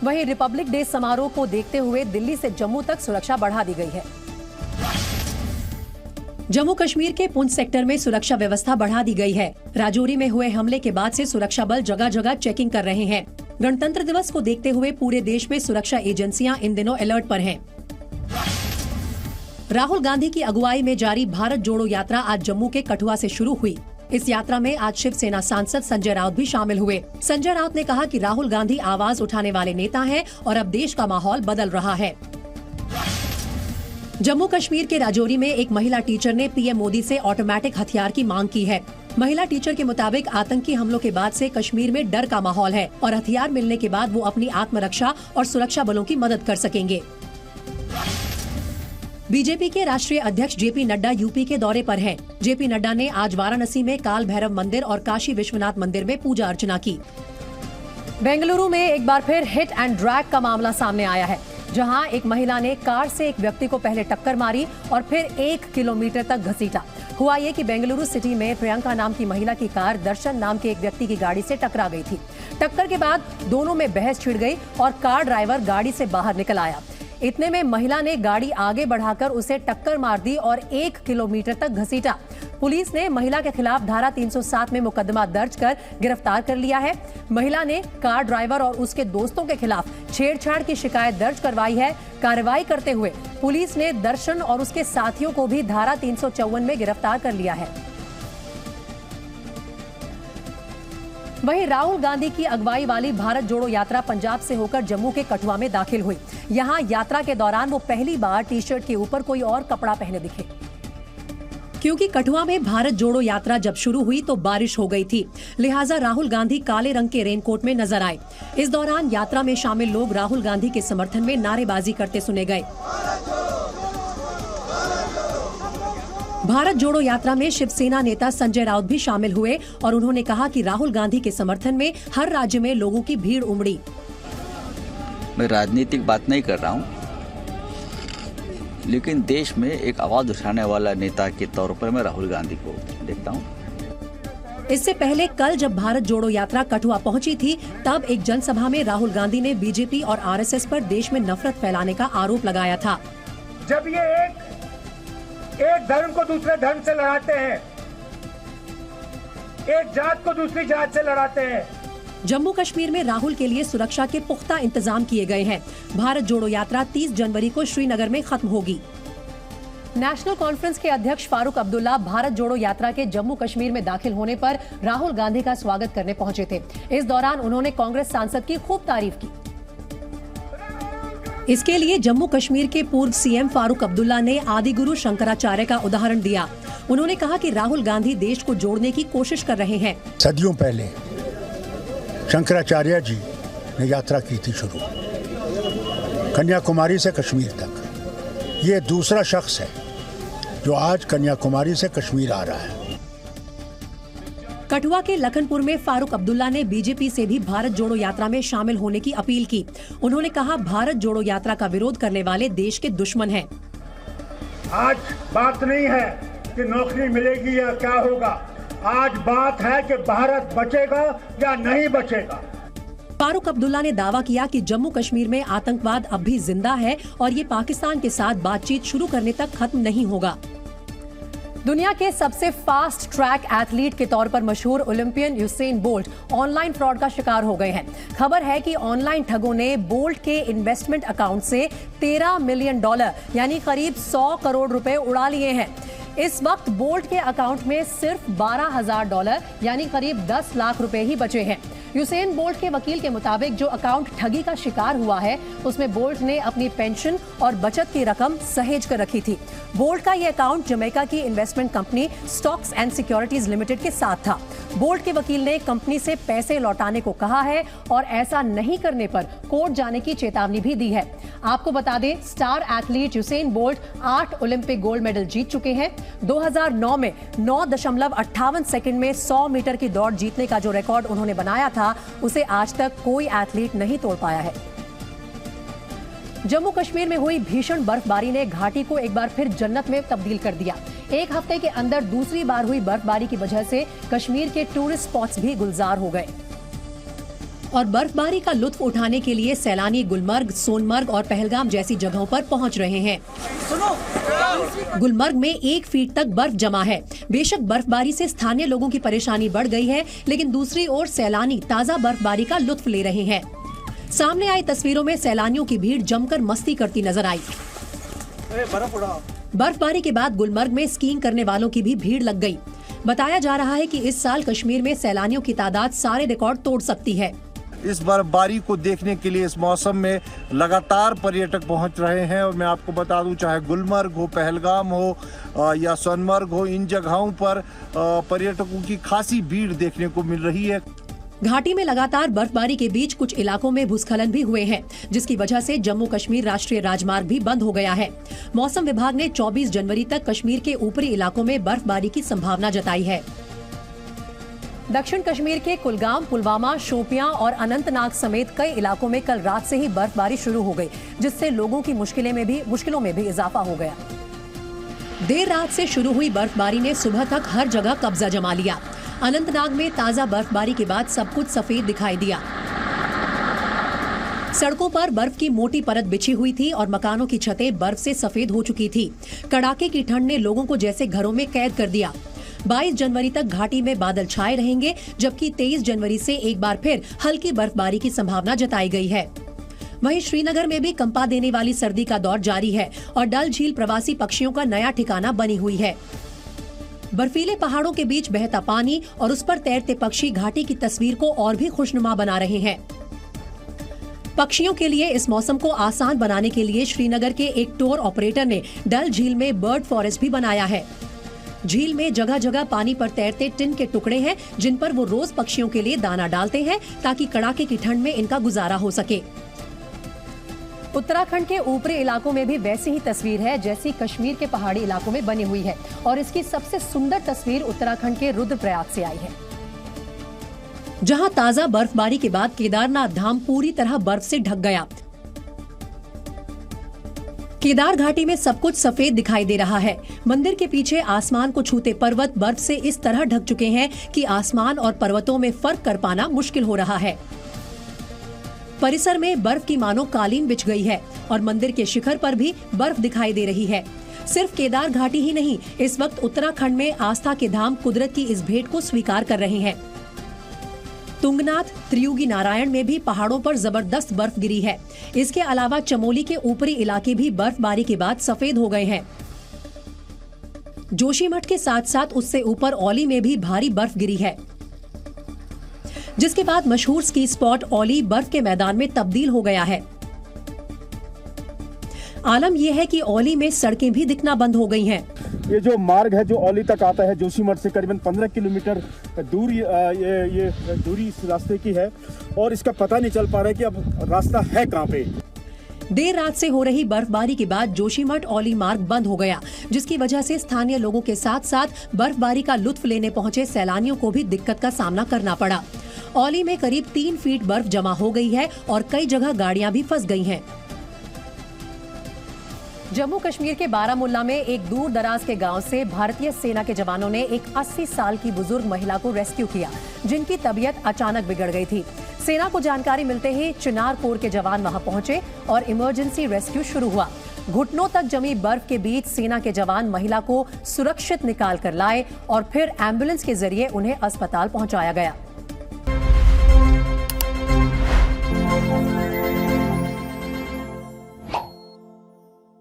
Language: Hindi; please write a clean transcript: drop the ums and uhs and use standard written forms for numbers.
वहीं रिपब्लिक डे समारोह को देखते हुए दिल्ली से जम्मू तक सुरक्षा बढ़ा दी गई है। जम्मू कश्मीर के पुंछ सेक्टर में सुरक्षा व्यवस्था बढ़ा दी गई है। राजौरी में हुए हमले के बाद से सुरक्षा बल जगह जगह चेकिंग कर रहे हैं। गणतंत्र दिवस को देखते हुए पूरे देश में सुरक्षा एजेंसियां इन दिनों अलर्ट पर हैं। राहुल गांधी की अगुवाई में जारी भारत जोड़ो यात्रा आज जम्मू के कठुआ से शुरू हुई। इस यात्रा में आज शिवसेना सांसद संजय राउत भी शामिल हुए। संजय राउत ने कहा कि राहुल गांधी आवाज उठाने वाले नेता हैं और अब देश का माहौल बदल रहा है। जम्मू कश्मीर के राजौरी में एक महिला टीचर ने पीएम मोदी से ऑटोमेटिक हथियार की मांग की है। महिला टीचर के मुताबिक आतंकी हमलों के बाद से कश्मीर में डर का माहौल है और हथियार मिलने के बाद वो अपनी आत्मरक्षा और सुरक्षा बलों की मदद कर सकेंगे। बीजेपी के राष्ट्रीय अध्यक्ष जेपी नड्डा यूपी के दौरे पर हैं। जेपी नड्डा ने आज वाराणसी में काल भैरव मंदिर और काशी विश्वनाथ मंदिर में पूजा अर्चना की। बेंगलुरु में एक बार फिर हिट एंड ड्रैग का मामला सामने आया है, जहां एक महिला ने कार से एक व्यक्ति को पहले टक्कर मारी और फिर 1 किलोमीटर तक घसीटा। हुआ ये कि बेंगलुरु सिटी में प्रियंका नाम की महिला की कार दर्शन नाम के एक व्यक्ति की गाड़ी से टकरा गई थी। टक्कर के बाद दोनों में बहस छिड़ गई और कार ड्राइवर गाड़ी से बाहर निकल आया। इतने में महिला ने गाड़ी आगे बढ़ाकर उसे टक्कर मार दी और 1 किलोमीटर तक घसीटा। पुलिस ने महिला के खिलाफ धारा 307 में मुकदमा दर्ज कर गिरफ्तार कर लिया है। महिला ने कार ड्राइवर और उसके दोस्तों के खिलाफ छेड़छाड़ की शिकायत दर्ज करवाई है। कार्रवाई करते हुए पुलिस ने दर्शन और उसके साथियों को भी धारा 354 में गिरफ्तार कर लिया है। वहीं राहुल गांधी की अगुवाई वाली भारत जोड़ो यात्रा पंजाब से होकर जम्मू के कठुआ में दाखिल हुई। यहां यात्रा के दौरान वो पहली बार टी शर्ट के ऊपर कोई और कपड़ा पहने दिखे, क्योंकि कठुआ में भारत जोड़ो यात्रा जब शुरू हुई तो बारिश हो गई थी, लिहाजा राहुल गांधी काले रंग के रेनकोट में नजर आए। इस दौरान यात्रा में शामिल लोग राहुल गांधी के समर्थन में नारेबाजी करते सुने गए। भारत जोड़ो यात्रा में शिवसेना नेता संजय राउत भी शामिल हुए और उन्होंने कहा कि राहुल गांधी के समर्थन में हर राज्य में लोगों की भीड़ उमड़ी। मैं राजनीतिक बात नहीं कर रहा हूं, लेकिन देश में एक आवाज उठाने वाला नेता के तौर पर मैं राहुल गांधी को देखता हूं। इससे पहले कल जब भारत जोड़ो यात्रा कठुआ पहुंची थी, तब एक जनसभा में राहुल गांधी ने बीजेपी और आरएसएस पर देश में नफरत फैलाने का आरोप लगाया था। जब ये एक धर्म को दूसरे धर्म से लड़ाते हैं, एक जात को दूसरी जात से लड़ाते हैं। जम्मू कश्मीर में राहुल के लिए सुरक्षा के पुख्ता इंतजाम किए गए हैं। भारत जोड़ो यात्रा 30 जनवरी को श्रीनगर में खत्म होगी। नेशनल कॉन्फ्रेंस के अध्यक्ष फारूक अब्दुल्ला भारत जोड़ो यात्रा के जम्मू कश्मीर में दाखिल होने पर राहुल गांधी का स्वागत करने पहुंचे थे। इस दौरान उन्होंने कांग्रेस सांसद की खूब तारीफ की। इसके लिए जम्मू कश्मीर के पूर्व सीएम फारूक अब्दुल्ला ने आदिगुरु शंकराचार्य का उदाहरण दिया। उन्होंने कहा कि राहुल गांधी देश को जोड़ने की कोशिश कर रहे हैं। सदियों पहले शंकराचार्य जी ने यात्रा की थी शुरू, कन्याकुमारी से कश्मीर तक। ये दूसरा शख्स है जो आज कन्याकुमारी से कश्मीर आ रहा है। कठुआ के लखनपुर में फारूक अब्दुल्ला ने बीजेपी से भी भारत जोड़ो यात्रा में शामिल होने की अपील की। उन्होंने कहा, भारत जोड़ो यात्रा का विरोध करने वाले देश के दुश्मन हैं। आज बात नहीं है कि नौकरी मिलेगी या क्या होगा, आज बात है कि भारत बचेगा या नहीं बचेगा। फारूक अब्दुल्ला ने दावा किया कि जम्मू कश्मीर में आतंकवाद अब भी जिंदा है और ये पाकिस्तान के साथ बातचीत शुरू करने तक खत्म नहीं होगा। दुनिया के सबसे फास्ट ट्रैक एथलीट के तौर पर मशहूर Olympian Usain bolt online fraud का शिकार हो गए हैं। खबर है कि ऑनलाइन ठगों ने बोल्ट के इन्वेस्टमेंट अकाउंट से $13 मिलियन यानी करीब 100 करोड़ रुपए उड़ा लिए हैं। इस वक्त बोल्ट के अकाउंट में सिर्फ $12,000 यानी करीब 10 लाख रुपए ही बचे हैं। यूसेन बोल्ट के वकील के मुताबिक जो अकाउंट ठगी का शिकार हुआ है, उसमें बोल्ट ने अपनी पेंशन और बचत की रकम सहेज कर रखी थी। बोल्ट का यह अकाउंट जमैका की investment company stocks and securities limited के साथ था। बोल्ट के वकील ने कंपनी से पैसे लौटाने को कहा है और ऐसा नहीं करने पर कोर्ट जाने की चेतावनी भी दी है। आपको बता दें, star athlete Usain Bolt 8 Olympic gold medal जीत चुके हैं। 2009 में 9.58 सेकंड में 100 मीटर की दौड़ जीतने का जो रिकॉर्ड उन्होंने बनाया था, उसे आज तक कोई एथलीट नहीं तोड़ पाया है। जम्मू कश्मीर में हुई भीषण बर्फबारी ने घाटी को एक बार फिर जन्नत में तब्दील कर दिया। एक हफ्ते के अंदर दूसरी बार हुई बर्फबारी की वजह से कश्मीर के टूरिस्ट स्पॉट्स भी गुलजार हो गए। और बर्फबारी का लुत्फ उठाने के लिए सैलानी गुलमर्ग, सोनमर्ग और पहलगाम जैसी जगहों पर पहुंच रहे हैं। गुलमर्ग में 1 फीट तक बर्फ जमा है। बेशक बर्फबारी से स्थानीय लोगों की परेशानी बढ़ गई है, लेकिन दूसरी ओर सैलानी ताजा बर्फबारी का लुत्फ ले रहे हैं। सामने आई तस्वीरों में सैलानियों की भीड़ जमकर मस्ती करती नजर आई। बर्फबारी के बाद गुलमर्ग में स्कीइंग करने वालों की भी भीड़ लग गई। बताया जा रहा है कि इस साल कश्मीर में सैलानियों की तादाद सारे रिकॉर्ड तोड़ सकती है। इस बर्फबारी को देखने के लिए इस मौसम में लगातार पर्यटक पहुंच रहे हैं और मैं आपको बता दूं, चाहे गुलमर्ग हो, पहलगाम हो या सोनमर्ग हो, इन जगहों पर पर्यटकों की खासी भीड़ देखने को मिल रही है। घाटी में लगातार बर्फबारी के बीच कुछ इलाकों में भूस्खलन भी हुए हैं, जिसकी वजह से जम्मू कश्मीर राष्ट्रीय राजमार्ग भी बंद हो गया है। मौसम विभाग ने 24 जनवरी तक कश्मीर के ऊपरी इलाकों में बर्फबारी की संभावना जताई है। दक्षिण कश्मीर के कुलगाम, पुलवामा, शोपियां और अनंतनाग समेत कई इलाकों में कल रात से ही बर्फबारी शुरू हो गई, जिससे लोगों की मुश्किलों में भी इजाफा हो गया। देर रात से शुरू हुई बर्फबारी ने सुबह तक हर जगह कब्जा जमा लिया। अनंतनाग में ताजा बर्फबारी के बाद सब कुछ सफेद दिखाई दिया। सड़कों पर बर्फ की मोटी परत बिछी हुई थी और मकानों की छतें बर्फ से सफेद हो चुकी थी। कड़ाके की ठंड ने लोगों को जैसे घरों में कैद कर दिया। 22 जनवरी तक घाटी में बादल छाए रहेंगे, जबकि 23 जनवरी से एक बार फिर हल्की बर्फबारी की संभावना जताई गई है। वहीं श्रीनगर में भी कंपा देने वाली सर्दी का दौर जारी है और डल झील प्रवासी पक्षियों का नया ठिकाना बनी हुई है। बर्फीले पहाड़ों के बीच बहता पानी और उस पर तैरते पक्षी घाटी की तस्वीर को और भी खुशनुमा बना रहे हैं। पक्षियों के लिए इस मौसम को आसान बनाने के लिए श्रीनगर के एक टूर ऑपरेटर ने डल झील में बर्ड फॉरेस्ट भी बनाया है। झील में जगह जगह पानी पर तैरते टिन के टुकड़े हैं, जिन पर वो रोज पक्षियों के लिए दाना डालते हैं ताकि कड़ाके की ठंड में इनका गुजारा हो सके। उत्तराखंड के ऊपरी इलाकों में भी वैसी ही तस्वीर है जैसी कश्मीर के पहाड़ी इलाकों में बनी हुई है और इसकी सबसे सुंदर तस्वीर उत्तराखंड के रुद्रप्रयाग से आई है, जहां ताजा बर्फबारी के बाद केदारनाथ धाम पूरी तरह बर्फ से ढक गया। केदार घाटी में सब कुछ सफेद दिखाई दे रहा है। मंदिर के पीछे आसमान को छूते पर्वत बर्फ से इस तरह ढक चुके हैं कि आसमान और पर्वतों में फर्क कर पाना मुश्किल हो रहा है। परिसर में बर्फ की मानो कालीन बिछ गई है और मंदिर के शिखर पर भी बर्फ दिखाई दे रही है। सिर्फ केदार घाटी ही नहीं, इस वक्त उत्तराखंड में आस्था के धाम कुदरत की इस भेंट को स्वीकार कर रहे हैं। तुंगनाथ, त्रियुगी नारायण में भी पहाड़ों पर जबरदस्त बर्फ गिरी है। इसके अलावा चमोली के ऊपरी इलाके भी बर्फबारी के बाद सफेद हो गए हैं। जोशीमठ के साथ साथ उससे ऊपर औली में भी भारी बर्फ गिरी है, जिसके बाद मशहूर स्की स्पॉट औली बर्फ के मैदान में तब्दील हो गया है। आलम यह है कि औली में सड़कें भी दिखना बंद हो गई हैं। ये जो मार्ग है जो औली तक आता है, जोशीमठ से करीबन 15 किलोमीटर दूर ये दूरी इस रास्ते की है और इसका पता नहीं चल पा रहा है कि अब रास्ता है कहाँ पे। देर रात से हो रही बर्फबारी के बाद जोशीमठ औली मार्ग बंद हो गया, जिसकी वजह से स्थानीय लोगों के साथ साथ बर्फबारी का लुत्फ लेने पहुंचे सैलानियों को भी दिक्कत का सामना करना पड़ा। औली में करीब 3 फीट बर्फ जमा हो गई है और कई जगह गाड़ियां भी फंस गई हैं। जम्मू कश्मीर के बारामुल्ला में एक दूर दराज के गांव से भारतीय सेना के जवानों ने एक 80 साल की बुजुर्ग महिला को रेस्क्यू किया, जिनकी तबीयत अचानक बिगड़ गई थी। सेना को जानकारी मिलते ही चिनार कोर के जवान वहां पहुंचे और इमरजेंसी रेस्क्यू शुरू हुआ। घुटनों तक जमी बर्फ के बीच सेना के जवान महिला को सुरक्षित निकाल कर लाए और फिर एम्बुलेंस के जरिए उन्हें अस्पताल पहुंचाया गया।